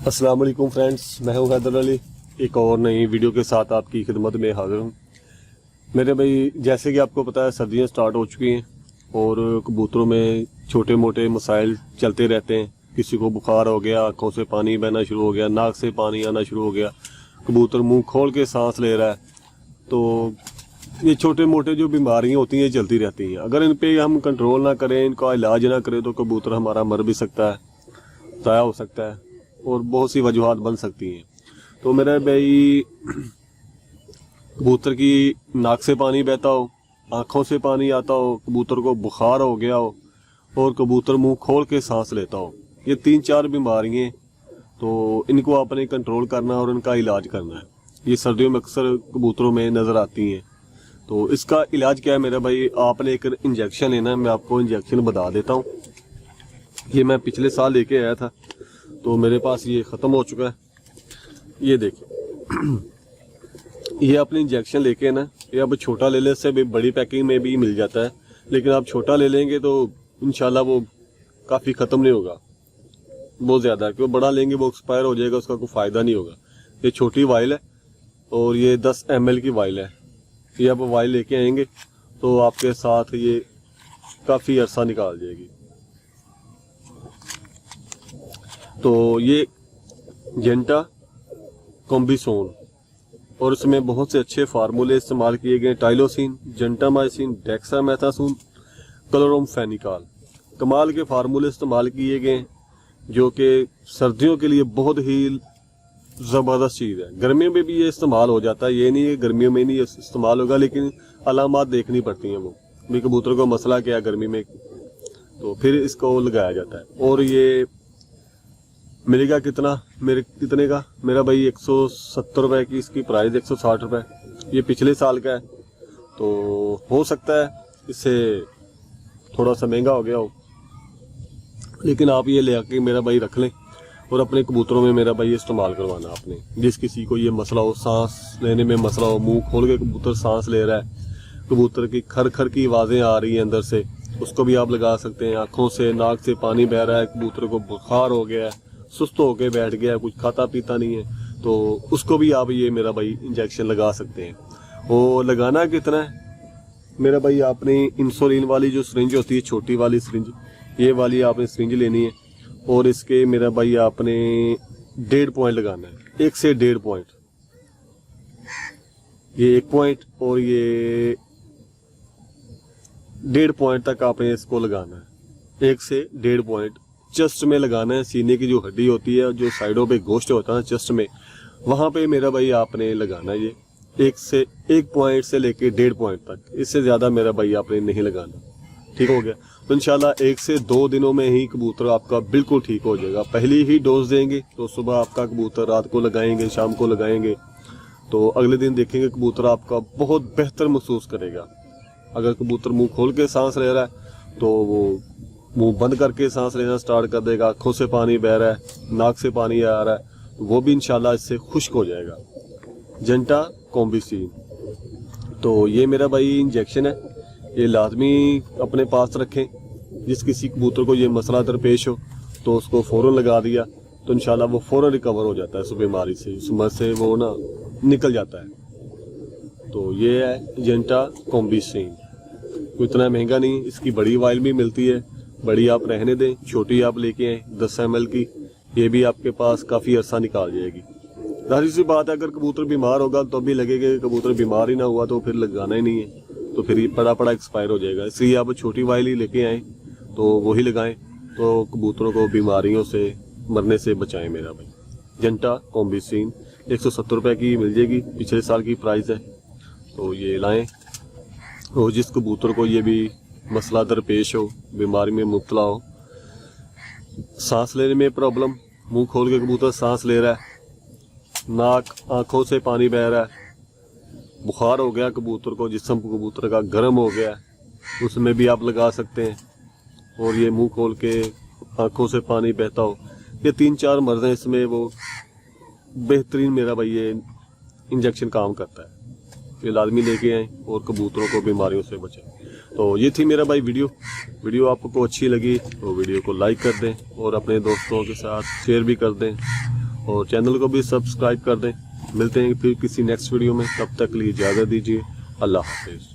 अस्सलाम वालेकुम फ्रेंड्स, मैं हूं हैदर अली। एक और नई वीडियो के साथ आपकी खिदमत में हाजिर हूं। मेरे भाई, जैसे कि आपको पता है सर्दियां स्टार्ट हो चुकी हैं और कबूतरों में छोटे मोटे मसाइल चलते रहते हैं। किसी को बुखार हो गया, आंखों से पानी बहना शुरू हो गया, नाक से पानी आना शुरू हो गया, कबूतर मुंह खोल के सांस ले रहा है। तो ये छोटे मोटे जो बीमारियां होती हैं चलती रहती हैं। अगर इन पे हम कंट्रोल ना करें, इनका इलाज ना करें, तो कबूतर हमारा मर भी सकता है, ज़ाया हो सकता है और बहुत सी वजूहात बन सकती हैं। तो मेरे भाई, कबूतर की नाक से पानी बहता हो, आंखों से पानी आता हो, कबूतर को बुखार हो गया हो और कबूतर मुंह खोल के सांस लेता हो, ये 3-4 बीमारियां, तो इनको आपने कंट्रोल करना और इनका इलाज करना है। ये सर्दियों में अक्सर कबूतरों में नज़र आती हैं। तो इसका इलाज क्या है मेरा भाई? आपने एक इंजेक्शन लेना है। मैं आपको इंजेक्शन बता देता हूँ। ये मैं पिछले साल लेके आया था, तो मेरे पास ये ख़त्म हो चुका है। ये देखिए, ये अपने इंजेक्शन लेके ना, ये अब छोटा ले ले, से बड़ी पैकिंग में भी मिल जाता है, लेकिन आप छोटा ले लेंगे तो इंशाल्लाह वो काफ़ी ख़त्म नहीं होगा, बहुत ज़्यादा, क्योंकि बड़ा लेंगे वो एक्सपायर हो जाएगा, उसका कोई फ़ायदा नहीं होगा। ये छोटी वाइल है और ये 10 ml की वाइल है। ये आप वाइल लेके आएंगे तो आपके साथ ये काफ़ी अरसा निकाल जाएगी। तो ये जेंटा कॉम्बिसोन, और इसमें बहुत से अच्छे फार्मूले इस्तेमाल किए गए। टाइलोसिन, जेंटामाइसिन, डेक्सामेथासोन, क्लोरोमफेनिकॉल, कमाल के फार्मूले इस्तेमाल किए गए, जो कि सर्दियों के लिए बहुत ही ज़बरदस्त चीज़ है। गर्मियों में भी ये इस्तेमाल हो जाता है, ये नहीं है गर्मियों में नहीं इस्तेमाल होगा, लेकिन अलामात देखनी पड़ती हैं। वो भी कबूतर को मसला क्या है गर्मी में, तो फिर इसको लगाया जाता है। और ये मिलेगा कितने का मेरा भाई? 170 रुपये की इसकी प्राइस, 160 रुपये। ये पिछले साल का है, तो हो सकता है इससे थोड़ा सा महंगा हो गया हो, लेकिन आप ये ले आके मेरा भाई रख लें और अपने कबूतरों में मेरा भाई इस्तेमाल करवाना आपने। जिस किसी को ये मसला हो, सांस लेने में मसला हो, मुंह खोल के कबूतर सांस ले रहा है, कबूतर की खर खर की आवाज़ें आ रही हैं अंदर से, उसको भी आप लगा सकते हैं। आँखों से, नाक से पानी बह रहा है, कबूतर को बुखार हो गया है, सुस्त होके बैठ गया है, कुछ खाता पीता नहीं है, तो उसको भी आप ये मेरा भाई इंजेक्शन लगा सकते हैं। वो लगाना कितना है मेरा भाई? आपने इंसुलिन वाली जो सिरिंज होती है, छोटी वाली सिरिंज, ये वाली आपने सिरिंज लेनी है और इसके मेरा भाई आपने 1.5 पॉइंट लगाना है, 1 से 1.5 पॉइंट। ये 1 पॉइंट और ये 1.5 पॉइंट तक आपने इसको लगाना है। 1 से 1.5 पॉइंट चेस्ट में लगाना है। सीने की जो हड्डी होती है, जो साइडों पे गोश्त होता है चेस्ट में, वहाँ पे मेरा भाई आपने लगाना है। ये 1 पॉइंट से लेके 1.5 पॉइंट तक, इससे ज़्यादा मेरा भाई आपने नहीं लगाना। ठीक हो गया? तो इंशाल्लाह 1 से 2 दिनों में ही कबूतर आपका बिल्कुल ठीक हो जाएगा। पहली ही डोज देंगे तो सुबह आपका कबूतर, रात को लगाएंगे, शाम को लगाएंगे, तो अगले दिन देखेंगे कबूतर आपका बहुत बेहतर महसूस करेगा। अगर कबूतर मुंह खोल के सांस ले रहा है तो वो मुंह बंद करके सांस लेना स्टार्ट कर देगा। आँखों से पानी बह रहा है, नाक से पानी आ रहा है, तो वो भी इंशाल्लाह इससे खुश्क हो जाएगा। जेंटा कॉम्बिसिन, तो ये मेरा भाई इंजेक्शन है, ये लाजमी अपने पास रखें। जिस किसी कबूतर को ये मसला दरपेश हो तो उसको फ़ौरन लगा दिया तो इंशाल्लाह वो फ़ौरन रिकवर हो जाता है उस बीमारी से, उस मर से वो ना निकल जाता है। तो ये है जेंटा कॉम्बिसिन। इतना महंगा नहीं, इसकी बड़ी वाइल भी मिलती है, बड़ी आप रहने दें, छोटी आप लेके आए 10 ml की, ये भी आपके पास काफ़ी अरसा निकाल जाएगी। जाहिर सी बात है, अगर कबूतर बीमार होगा तो भी लगेगा, कबूतर बीमार ही ना हुआ तो फिर लगाना ही नहीं है, तो फिर ये पड़ा एक्सपायर हो जाएगा। इसलिए आप छोटी वाइल ही लेके आएँ तो वही लगाएं, तो कबूतरों को बीमारियों से मरने से बचाएं मेरा भाई। जेंटा कॉम्बिसिन 170 रुपये की मिल जाएगी, पिछले साल की प्राइस है, तो ये लाएं। और जिस कबूतर को ये भी मसला दरपेश हो, बीमारी में मुब्तला हो, सांस लेने में प्रॉब्लम, मुंह खोल के कबूतर सांस ले रहा है, नाक आँखों से पानी बह रहा है, बुखार हो गया कबूतर को, जिस्म कबूतर का गर्म हो गया, उसमें भी आप लगा सकते हैं। और ये मुंह खोल के आँखों से पानी बहता हो, ये 3-4 मर्ज़ हैं, इसमें वो बेहतरीन मेरा भाई ये इंजेक्शन काम करता है। ये लाजमी लेके आएँ और कबूतरों को बीमारियों से बचाएं। तो ये थी मेरा भाई वीडियो आपको अच्छी लगी तो वीडियो को लाइक कर दें और अपने दोस्तों के साथ शेयर भी कर दें। और चैनल को भी सब्सक्राइब कर दें। मिलते हैं फिर किसी नेक्स्ट वीडियो में, तब तक के लिए इजाज़त दीजिए। अल्लाह हाफिज़।